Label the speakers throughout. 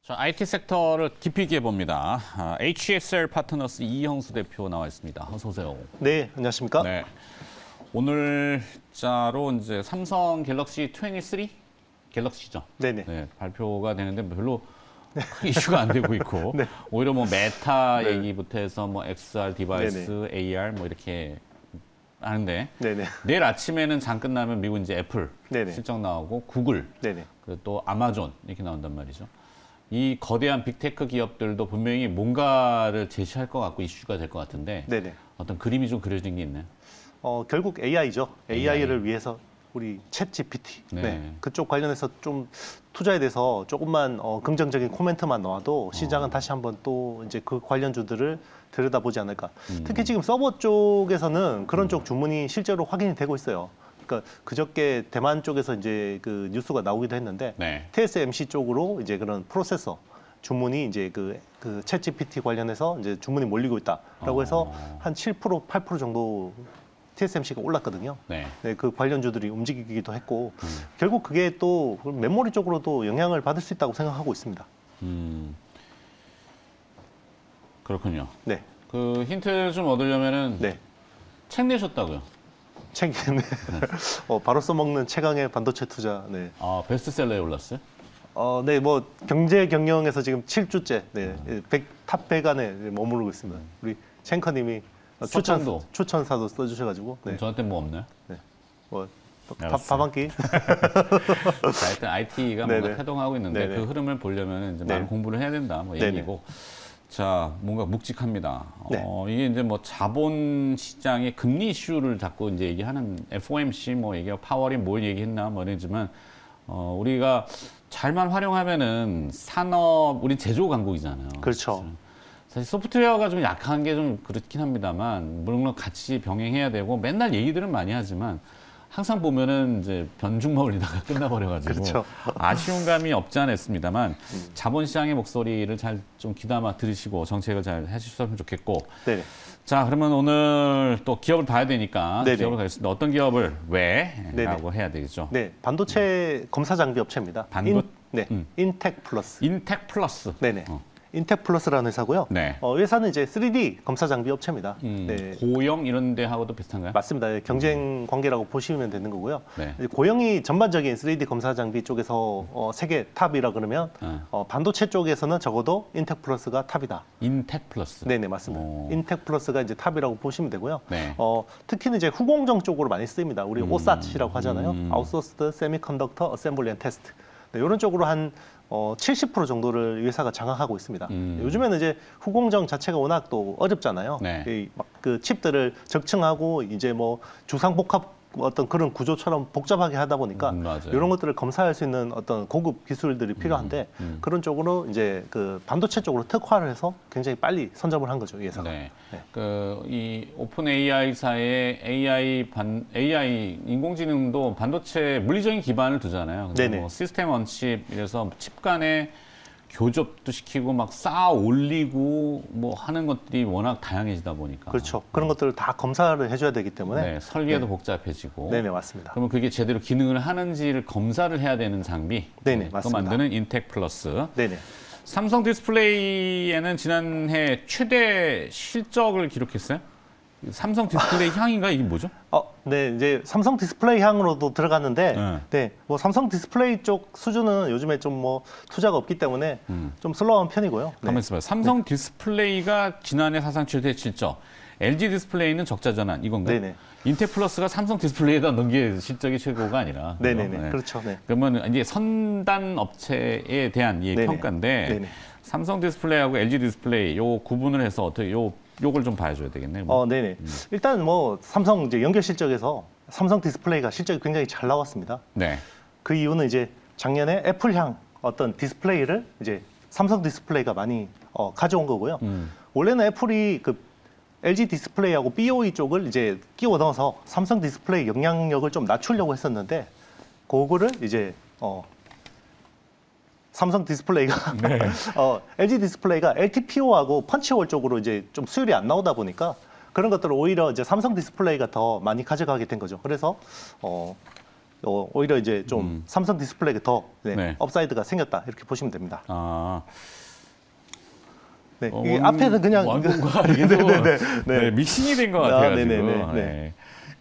Speaker 1: 자, IT 섹터를 깊이 있게 봅니다. HSL 파트너스 이형수 대표 나와 있습니다. 어서 오세요.
Speaker 2: 네, 안녕하십니까?
Speaker 1: 네. 오늘자로 이제 삼성 갤럭시 23 갤럭시죠.
Speaker 2: 네네.
Speaker 1: 네, 발표가 되는데 별로 큰 이슈가 안 되고 있고
Speaker 2: 네.
Speaker 1: 오히려 뭐 메타
Speaker 2: 네.
Speaker 1: 얘기부터 해서 뭐 XR 디바이스,
Speaker 2: 네네.
Speaker 1: AR 뭐 이렇게 하는데
Speaker 2: 네네.
Speaker 1: 내일 아침에는 장 끝나면 미국 이제 애플
Speaker 2: 네네.
Speaker 1: 실적 나오고 구글
Speaker 2: 네네.
Speaker 1: 그리고 또 아마존 이렇게 나온단 말이죠. 이 거대한 빅테크 기업들도 분명히 뭔가를 제시할 것 같고 이슈가 될 것 같은데
Speaker 2: 네네.
Speaker 1: 어떤 그림이 좀 그려진 게 있나요?
Speaker 2: 결국 AI죠. AI를 위해서 우리 챗 GPT.
Speaker 1: 네.
Speaker 2: 네. 그쪽 관련해서 좀 투자에 대해서 조금만 긍정적인 코멘트만 나와도 시장은 다시 한번 또 이제 그 관련주들을 들여다보지 않을까. 특히 지금 서버 쪽에서는 그런 쪽 주문이 실제로 확인이 되고 있어요. 그러니까 그저께 대만 쪽에서 이제 그 뉴스가 나오기도 했는데
Speaker 1: 네.
Speaker 2: TSMC 쪽으로 이제 그런 프로세서 주문이 이제 그 챗GPT 관련해서 이제 주문이 몰리고 있다라고 해서 한 7%, 8% 정도 TSMC가 올랐거든요.
Speaker 1: 네.
Speaker 2: 네, 그 관련주들이 움직이기도 했고 결국 그게 또 메모리 쪽으로도 영향을 받을 수 있다고 생각하고 있습니다.
Speaker 1: 그렇군요.
Speaker 2: 네,
Speaker 1: 그 힌트 좀 얻으려면은
Speaker 2: 네.
Speaker 1: 책 내셨다고요?
Speaker 2: 책이네. 바로 써먹는 최강의 반도체 투자. 네.
Speaker 1: 아, 베스트셀러에 올랐어요?
Speaker 2: 네, 뭐 경제 경영에서 지금 7주째 네, 탑 100 안에 머무르고 있습니다. 우리 챈커님이
Speaker 1: 석탄도.
Speaker 2: 추천사도 써주셔가지고. 네.
Speaker 1: 저한테 뭐 없나요?
Speaker 2: 네. 뭐
Speaker 1: 알았어요.
Speaker 2: 밥 한 끼.
Speaker 1: 자, 일단 IT가 뭔가
Speaker 2: 네네.
Speaker 1: 태동하고 있는데
Speaker 2: 네네.
Speaker 1: 그 흐름을 보려면 이제 많은
Speaker 2: 네.
Speaker 1: 공부를 해야 된다 뭐
Speaker 2: 네네.
Speaker 1: 얘기고. 자, 뭔가 묵직합니다.
Speaker 2: 네.
Speaker 1: 이게 이제 뭐 자본 시장의 금리 이슈를 자꾸 이제 얘기하는 FOMC 뭐 얘기하고 파월이 뭘 얘기했나 뭐 이러지만 우리가 잘만 활용하면은 산업, 우리 제조 강국이잖아요.
Speaker 2: 그렇죠.
Speaker 1: 사실 소프트웨어가 좀 약한 게 좀 그렇긴 합니다만 물론 같이 병행해야 되고 맨날 얘기들은 많이 하지만 항상 보면은 이제 변죽 먹으려다가 끝나버려가지고
Speaker 2: 그렇죠.
Speaker 1: 아쉬운 감이 없지 않아 있습니다만 자본시장의 목소리를 잘 좀 귀담아 들으시고 정책을 잘 해주셨으면 좋겠고.
Speaker 2: 네.
Speaker 1: 자, 그러면 오늘 또 기업을 봐야 되니까
Speaker 2: 네네.
Speaker 1: 기업을 가겠습니다. 어떤 기업을 왜?
Speaker 2: 네네.
Speaker 1: 라고 해야 되겠죠.
Speaker 2: 네, 반도체 검사 장비 업체입니다.
Speaker 1: 네.
Speaker 2: 인텍 플러스.
Speaker 1: 인텍 플러스.
Speaker 2: 네네. 인텍 플러스라는 회사고요.
Speaker 1: 네.
Speaker 2: 회사는 이제 3D 검사 장비 업체입니다. 네.
Speaker 1: 고영 이런 데 하고도 비슷한가요?
Speaker 2: 맞습니다. 네, 경쟁 관계라고 보시면 되는 거고요.
Speaker 1: 네.
Speaker 2: 고영이 전반적인 3D 검사 장비 쪽에서 세계 탑이라 그러면 반도체 쪽에서는 적어도 인텍 플러스가 탑이다.
Speaker 1: 인텍 플러스.
Speaker 2: 네네, 맞습니다. 인텍 플러스가 이제 탑이라고 보시면 되고요.
Speaker 1: 네.
Speaker 2: 특히는 이제 후공정 쪽으로 많이 쓰입니다. 우리 오사치라고 하잖아요. 아웃소스드 세미컨덕터 어셈블리 앤 테스트. 네, 이런 쪽으로 한 70% 정도를 이 회사가 장악하고 있습니다. 요즘에는 이제 후공정 자체가 워낙 또 어렵잖아요.
Speaker 1: 네.
Speaker 2: 막 그 칩들을 적층하고 이제 뭐 주상복합 어떤 그런 구조처럼 복잡하게 하다 보니까
Speaker 1: 맞아요.
Speaker 2: 이런 것들을 검사할 수 있는 어떤 고급 기술들이 필요한데 그런 쪽으로 이제 그 반도체 쪽으로 특화를 해서 굉장히 빨리 선점을 한 거죠, 이 회사가.
Speaker 1: 네.
Speaker 2: 네.
Speaker 1: 이 오픈 AI사의 AI 인공지능도 반도체 물리적인 기반을 두잖아요.
Speaker 2: 네네.
Speaker 1: 뭐 시스템 원칩 이래서 칩 간에 교접도 시키고 막 쌓아 올리고 뭐 하는 것들이 워낙 다양해지다 보니까.
Speaker 2: 그렇죠. 그런 것들을 다 검사를 해줘야 되기 때문에.
Speaker 1: 네, 설계도 복잡해지고.
Speaker 2: 네네, 맞습니다.
Speaker 1: 그러면 그게 제대로 기능을 하는지를 검사를 해야 되는 장비.
Speaker 2: 네네,
Speaker 1: 그거
Speaker 2: 맞습니다.
Speaker 1: 만드는 인텍 플러스.
Speaker 2: 네네.
Speaker 1: 삼성 디스플레이에는 지난해 최대 실적을 기록했어요. 삼성 디스플레이 향인가 이게 뭐죠?
Speaker 2: 네, 이제 삼성 디스플레이 향으로도 들어갔는데, 네, 뭐 삼성 디스플레이 쪽 수준은 요즘에 좀 뭐 투자가 없기 때문에 좀 슬로우한 편이고요.
Speaker 1: 가만히 있어봐요. 삼성 디스플레이가 지난해 사상 최대 실적, LG 디스플레이는 적자 전환 이건가요?
Speaker 2: 네네.
Speaker 1: 인텍 플러스가 삼성 디스플레이에다 넣은 게 실적이 최고가 아니라.
Speaker 2: 네네네.
Speaker 1: 네.
Speaker 2: 그렇죠. 네.
Speaker 1: 그러면 이제 선단 업체에 대한 이
Speaker 2: 네네.
Speaker 1: 평가인데
Speaker 2: 네네.
Speaker 1: 삼성 디스플레이하고 LG 디스플레이 요 구분을 해서 어떻게 요걸 좀 봐줘야 되겠네요.
Speaker 2: 네네. 일단 뭐 삼성 이제 연결 실적에서 삼성 디스플레이가 실적이 굉장히 잘 나왔습니다.
Speaker 1: 네.
Speaker 2: 그 이유는 이제 작년에 애플향 어떤 디스플레이를 이제 삼성 디스플레이가 많이 가져온 거고요. 원래는 애플이 그 LG 디스플레이하고 BOE 쪽을 이제 끼워 넣어서 삼성 디스플레이 영향력을 좀 낮추려고 했었는데 그거를 이제 삼성 디스플레이가
Speaker 1: 네.
Speaker 2: LG 디스플레이가 LTPO하고 펀치홀 쪽으로 이제 좀 수율이 안 나오다 보니까 그런 것들을 오히려 이제 삼성 디스플레이가 더 많이 가져가게 된 거죠. 그래서 오히려 이제 좀 삼성 디스플레이가 더
Speaker 1: 네.
Speaker 2: 업사이드가 생겼다 이렇게 보시면 됩니다.
Speaker 1: 아.
Speaker 2: 네, 이게 앞에는 그냥
Speaker 1: 원고가 네, 미신이 된 것 같아요.
Speaker 2: 네네네.
Speaker 1: 네.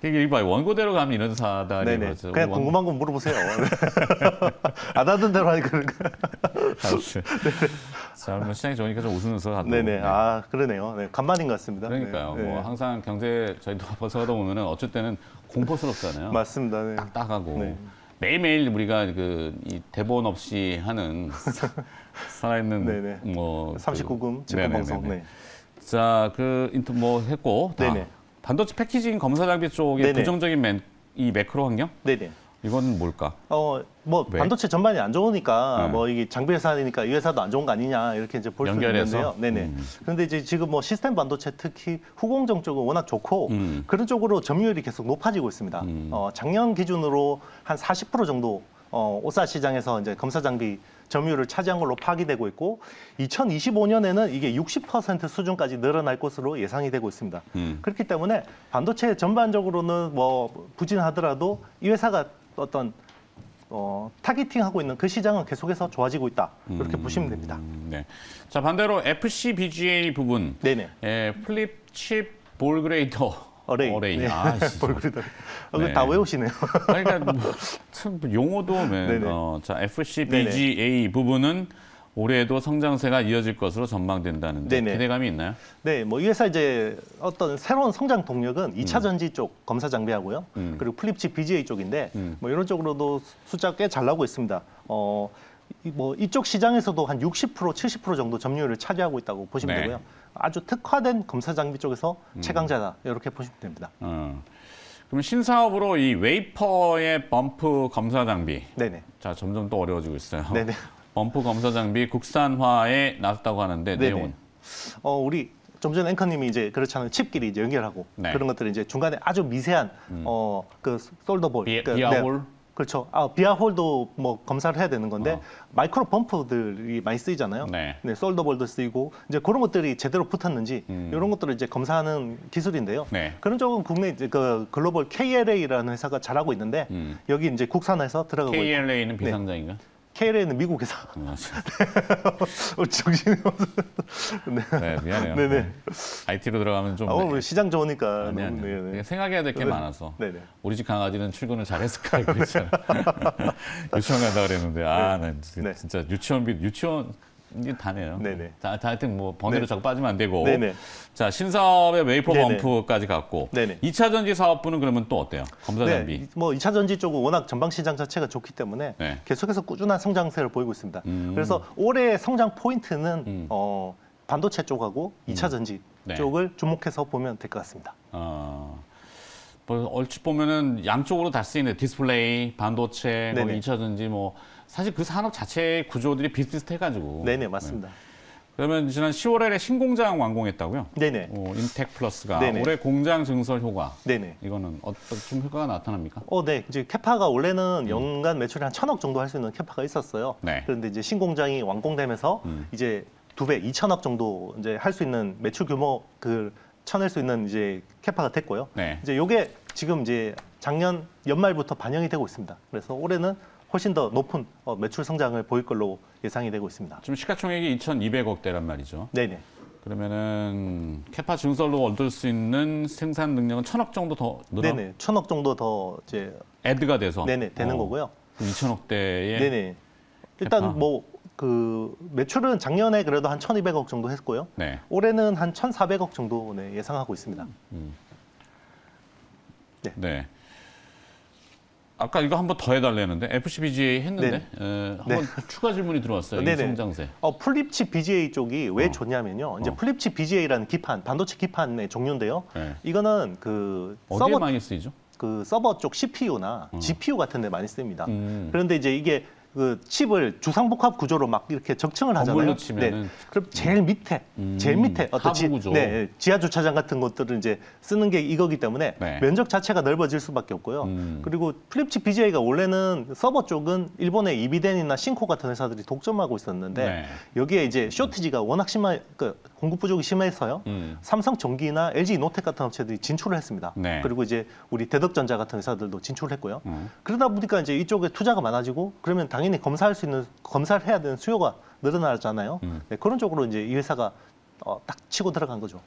Speaker 1: 이게 봐 원고대로 가면 이런 사다리
Speaker 2: 네네. 그냥 궁금한 건 물어보세요. 안 하던 대로 하니까 그런가.
Speaker 1: 자, 뭐 시장이 좋으니까 좀 웃으면서 하고.
Speaker 2: 네네.
Speaker 1: 네.
Speaker 2: 아 그러네요. 네, 간만인 것 같습니다.
Speaker 1: 그러니까요.
Speaker 2: 네.
Speaker 1: 뭐 항상 경제 저희도 벗어가다 보면은 어쩔 때는 공포스럽잖아요.
Speaker 2: 맞습니다. 네.
Speaker 1: 딱딱하고
Speaker 2: 네.
Speaker 1: 매일매일 우리가 이 대본 없이 하는 살아있는
Speaker 2: 네네.
Speaker 1: 뭐
Speaker 2: 39금 직권 방송. 네.
Speaker 1: 자, 뭐 했고 다
Speaker 2: 네네.
Speaker 1: 반도체 패키징 검사 장비 쪽에
Speaker 2: 네네.
Speaker 1: 부정적인 이 매크로 환경?
Speaker 2: 네네.
Speaker 1: 이건 뭘까?
Speaker 2: 뭐
Speaker 1: 왜?
Speaker 2: 반도체 전반이 안 좋으니까
Speaker 1: 네.
Speaker 2: 뭐 이게 장비 회사니까 이 회사도 안 좋은 거 아니냐 이렇게 이제 볼 수
Speaker 1: 연결해서?
Speaker 2: 있는데요. 네네. 그런데 이제 지금 뭐 시스템 반도체 특히 후공정 쪽은 워낙 좋고
Speaker 1: 음.
Speaker 2: 그런 쪽으로 점유율이 계속 높아지고 있습니다. 작년 기준으로 한 40% 정도 오사 시장에서 이제 검사 장비 점유율을 차지한 걸로 파악되고 있고 2025년에는 이게 60% 수준까지 늘어날 것으로 예상이 되고 있습니다. 그렇기 때문에 반도체 전반적으로는 뭐 부진하더라도 이 회사가 어떤 타겟팅하고 있는 그 시장은 계속해서 좋아지고 있다 이렇게 보시면 됩니다.
Speaker 1: 네. 자 반대로 FCBGA 부분,
Speaker 2: 네네.
Speaker 1: 플립 칩 볼 그레이더 어레이.
Speaker 2: 네.
Speaker 1: 아,
Speaker 2: 볼그레이더.
Speaker 1: 네.
Speaker 2: 다 외우시네요.
Speaker 1: 그러니까 참 용어도 자 FCBGA 부분은 올해에도 성장세가 이어질 것으로 전망된다는데
Speaker 2: 네네.
Speaker 1: 기대감이 있나요?
Speaker 2: 네, 뭐 이 회사 이제 어떤 새로운 성장 동력은 2차 전지 쪽 검사 장비하고요. 그리고 플립칩 BGA 쪽인데 뭐 이런 쪽으로도 숫자 꽤 잘 나오고 있습니다. 뭐 이쪽 시장에서도 한 60%, 70% 정도 점유율을 차지하고 있다고 보시면
Speaker 1: 네.
Speaker 2: 되고요. 아주 특화된 검사 장비 쪽에서 최강자다 이렇게 보시면 됩니다.
Speaker 1: 그럼 신사업으로 이 웨이퍼의 범프 검사 장비,
Speaker 2: 네네.
Speaker 1: 자 점점 또 어려워지고 있어요.
Speaker 2: 네네.
Speaker 1: 범프 검사 장비 국산화에 나섰다고 하는데
Speaker 2: 네네.
Speaker 1: 내용은?
Speaker 2: 우리 좀 전에 앵커님이 이제 그렇잖아요. 칩끼리 이제 연결하고
Speaker 1: 네.
Speaker 2: 그런 것들을 이제 중간에 아주 미세한 그 솔더볼,
Speaker 1: 비아홀?
Speaker 2: 그렇죠. 비아홀도 뭐 검사를 해야 되는 건데 마이크로 범프들이 많이 쓰이잖아요.
Speaker 1: 네.
Speaker 2: 솔더볼도 쓰이고 이제 그런 것들이 제대로 붙었는지 이런 것들을 이제 검사하는 기술인데요.
Speaker 1: 네.
Speaker 2: 그런 쪽은 국내 이제 그 글로벌 KLA라는 회사가 잘하고 있는데 여기 이제 국산화해서 들어가고 있고.
Speaker 1: KLA는 비상장인가?
Speaker 2: KLA는 미국 회사. 정신이 없어.
Speaker 1: 네, 미안해요.
Speaker 2: 네네.
Speaker 1: IT로 들어가면 좀
Speaker 2: 뭐 시장 좋으니까.
Speaker 1: 아니야.
Speaker 2: 너무, 네네.
Speaker 1: 생각해야 될 게 많아서.
Speaker 2: 네네.
Speaker 1: 우리 집 강아지는 출근을 잘했을까 그랬잖아. 유치원 간다 그랬는데 난
Speaker 2: 네.
Speaker 1: 진짜 유치원 이게 다네요.
Speaker 2: 네네.
Speaker 1: 자, 하여튼 뭐 번외로
Speaker 2: 네.
Speaker 1: 자꾸 빠지면 안 되고.
Speaker 2: 네네.
Speaker 1: 자, 신사업의 웨이퍼
Speaker 2: 네네.
Speaker 1: 범프까지 갔고.
Speaker 2: 네네.
Speaker 1: 2차 전지 사업부는 그러면 또 어때요? 검사 장비.
Speaker 2: 네, 뭐 2차 전지 쪽은 워낙 전방 시장 자체가 좋기 때문에
Speaker 1: 네.
Speaker 2: 계속해서 꾸준한 성장세를 보이고 있습니다. 그래서 올해 성장 포인트는 반도체 쪽하고 2차 전지
Speaker 1: 네.
Speaker 2: 쪽을 주목해서 보면 될 것 같습니다.
Speaker 1: 뭐 얼핏 보면은 양쪽으로 다 쓰이네. 디스플레이, 반도체,
Speaker 2: 네네.
Speaker 1: 2차 전지 뭐 사실 그 산업 자체의 구조들이 비슷비슷해가지고.
Speaker 2: 네네, 맞습니다.
Speaker 1: 그러면 지난 10월에 신공장 완공했다고요?
Speaker 2: 네네.
Speaker 1: 인텍 플러스가
Speaker 2: 네네.
Speaker 1: 올해 공장 증설 효과.
Speaker 2: 네네.
Speaker 1: 이거는 어떤 좀 효과가 나타납니까?
Speaker 2: 네. 이제 캐파가 원래는 연간 매출이 한 1,000억 정도 할 수 있는 캐파가 있었어요.
Speaker 1: 네.
Speaker 2: 그런데 이제 신공장이 완공되면서 이제 2배, 2,000억 정도 이제 할 수 있는 매출 규모 쳐낼 수 있는 이제 캐파가 됐고요.
Speaker 1: 네.
Speaker 2: 이제 요게 지금 이제 작년 연말부터 반영이 되고 있습니다. 그래서 올해는 훨씬 더 높은 매출 성장을 보일 걸로 예상이 되고 있습니다.
Speaker 1: 지금 시가총액이 2,200억대란 말이죠.
Speaker 2: 네네.
Speaker 1: 그러면은 캐파 증설로 얻을 수 있는 생산 능력은 1,000억 정도 더 늘어?
Speaker 2: 네네. 1,000억 정도 더 이제
Speaker 1: 애드가 돼서?
Speaker 2: 네네 되는 거고요.
Speaker 1: 2,000억대에
Speaker 2: 네네. 일단
Speaker 1: 캐파.
Speaker 2: 뭐 그 매출은 작년에 그래도 한 1,200억 정도 했고요.
Speaker 1: 네.
Speaker 2: 올해는 한 1,400억 정도 예상하고 있습니다.
Speaker 1: 네. 아까 이거 한 번 더 해달라는데 FCBGA 했는데 한번 추가 질문이 들어왔어요. 이
Speaker 2: 네네.
Speaker 1: 성장세.
Speaker 2: 플립칩 BGA 쪽이 왜 좋냐면요. 이제 플립칩 BGA라는 기판, 반도체 기판의 종류인데요.
Speaker 1: 네.
Speaker 2: 이거는 그
Speaker 1: 어디에
Speaker 2: 서버
Speaker 1: 많이 쓰이죠?
Speaker 2: 그 서버 쪽 CPU나 GPU 같은 데 많이 쓰입니다.
Speaker 1: 음.
Speaker 2: 그런데 이제 이게 그 칩을 주상복합 구조로 막 이렇게 적층을 하잖아요.
Speaker 1: 건물로 치면은
Speaker 2: 네. 그럼 제일 밑에 어떤
Speaker 1: 하부 구조.
Speaker 2: 네, 지하 주차장 같은 것들을 이제 쓰는 게 이거기 때문에
Speaker 1: 네.
Speaker 2: 면적 자체가 넓어질 수밖에 없고요. 그리고 플립칩 BGA가 원래는 서버 쪽은 일본의 이비덴이나 신코 같은 회사들이 독점하고 있었는데
Speaker 1: 네.
Speaker 2: 여기에 이제 쇼티지가 워낙 공급 부족이 심해서요. 삼성전기나 LG 노텍 같은 업체들이 진출을 했습니다.
Speaker 1: 네.
Speaker 2: 그리고 이제 우리 대덕전자 같은 회사들도 진출을 했고요. 그러다 보니까 이제 이쪽에 투자가 많아지고 그러면 당연히 검사를 해야 되는 수요가 늘어나잖아요. 네, 그런 쪽으로 이제 이 회사가 딱 치고 들어간 거죠.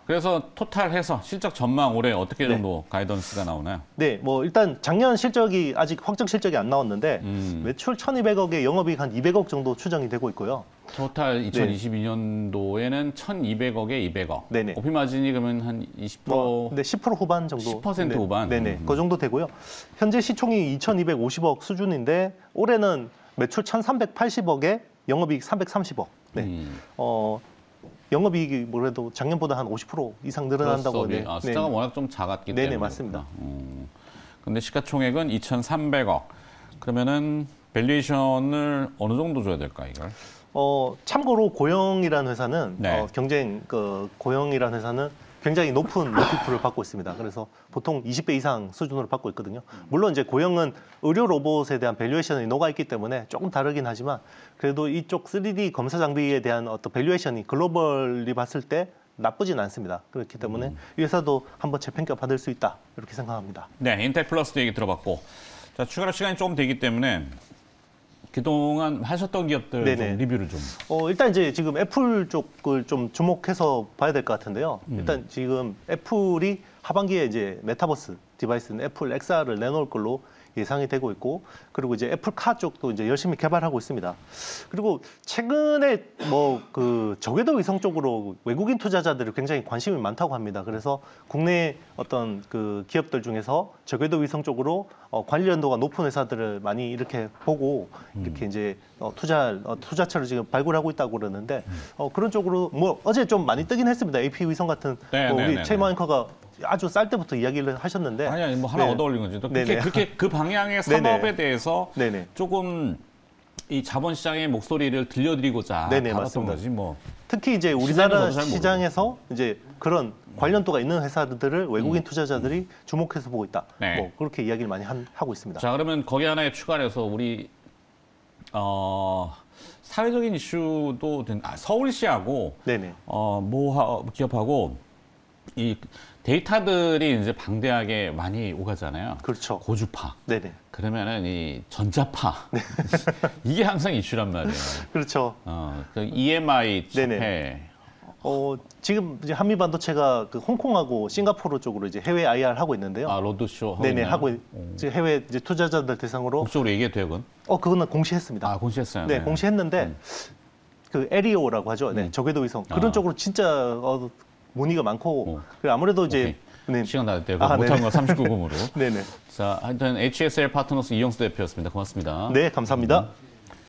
Speaker 1: 그래서 토탈해서 실적 전망 올해 어떻게 정도 가이던스가 나오나요?
Speaker 2: 네, 뭐 일단 작년 실적이 아직 확정 실적이 안 나왔는데 매출 1,200억에 영업이익 한 200억 정도 추정이 되고 있고요.
Speaker 1: 토탈 2022년도에는 1,200억에 200억.
Speaker 2: 네네.
Speaker 1: 오피 마진이 그러면 한 20%?
Speaker 2: 네, 10% 후반 정도.
Speaker 1: 10%
Speaker 2: 네,
Speaker 1: 후반?
Speaker 2: 네네, 그 정도 되고요. 현재 시총이 2,250억 수준인데 올해는 매출 1,380억에 영업이익 330억. 네. 영업이익이 뭐래도 작년보다 한 50% 이상 늘어난다고. 네.
Speaker 1: 숫자가 워낙 좀 작았기
Speaker 2: 네네,
Speaker 1: 때문에.
Speaker 2: 맞습니다.
Speaker 1: 근데 시가총액은 2,300억. 그러면은 밸류에이션을 어느 정도 줘야 될까 이걸?
Speaker 2: 참고로 고영이라는 회사는
Speaker 1: 네.
Speaker 2: 고영이라는 회사는 굉장히 높은 멀티플을 받고 있습니다. 그래서 보통 20배 이상 수준으로 받고 있거든요. 물론 이제 고영은 의료 로봇에 대한 밸류에이션이 녹아 있기 때문에 조금 다르긴 하지만 그래도 이쪽 3D 검사 장비에 대한 어떤 밸류에이션이 글로벌리 봤을 때 나쁘진 않습니다. 그렇기 때문에 이 회사도 한번 재평가 받을 수 있다 이렇게 생각합니다.
Speaker 1: 네, 인텔 플러스도 얘기 들어봤고, 자 추가로 시간이 조금 되기 때문에 그동안 하셨던 기업들 좀 리뷰를 좀.
Speaker 2: 일단 이제 지금 애플 쪽을 좀 주목해서 봐야 될 것 같은데요. 일단 지금 애플이 하반기에 이제 메타버스 디바이스는 애플 XR을 내놓을 걸로 예상이 되고 있고, 그리고 이제 애플카 쪽도 이제 열심히 개발하고 있습니다. 그리고 최근에 뭐 그 저궤도 위성 쪽으로 외국인 투자자들이 굉장히 관심이 많다고 합니다. 그래서 국내 어떤 그 기업들 중에서 저궤도 위성 쪽으로 관련도가 높은 회사들을 많이 이렇게 보고 이렇게 이제 투자처를 지금 발굴하고 있다고 그러는데 그런 쪽으로 뭐 어제 좀 많이 뜨긴 했습니다. AP 위성 같은 우리 최모 앵커가 아주 쌀 때부터 이야기를 하셨는데
Speaker 1: 아니 뭐 하나 얻어 올린 거지. 또 그렇게 그 방향의 산업에 대해서 조금 이 자본시장의 목소리를 들려드리고자 다뤘던 거지 뭐.
Speaker 2: 특히 이제 우리나라 시장에서 이제 그런 관련도가 있는 회사들을 외국인 투자자들이 주목해서 보고 있다. 뭐 그렇게 이야기를 많이 하고 있습니다.
Speaker 1: 자, 그러면 거기 하나에 추가를 해서 우리 사회적인 이슈도 서울시하고 모 기업하고 이 데이터들이 이제 방대하게 많이 오가잖아요.
Speaker 2: 그렇죠.
Speaker 1: 고주파.
Speaker 2: 네네.
Speaker 1: 그러면은 이 전자파. 이게 항상 이슈란 말이에요.
Speaker 2: 그렇죠.
Speaker 1: 그 EMI 집회.
Speaker 2: 지금 이제 한미반도체가 그 홍콩하고 싱가포르 쪽으로 이제 해외 IR 하고 있는데요.
Speaker 1: 로드쇼 하고
Speaker 2: 네네, 하고 지금 해외 이제 투자자들 대상으로.
Speaker 1: 국적으로 얘기해도 돼요, 그건?
Speaker 2: 그거는 공시했습니다.
Speaker 1: 공시했어요.
Speaker 2: 네, 공시했는데 그 에리오라고 하죠. 네, 저궤도 위성. 그런 쪽으로 진짜 문의가 많고 아무래도 이제
Speaker 1: 시간 다 됐대요. 못한 거 39금으로.
Speaker 2: 네네.
Speaker 1: 자, 하여튼 HSL 파트너스 이영수 대표였습니다. 고맙습니다.
Speaker 2: 네, 감사합니다.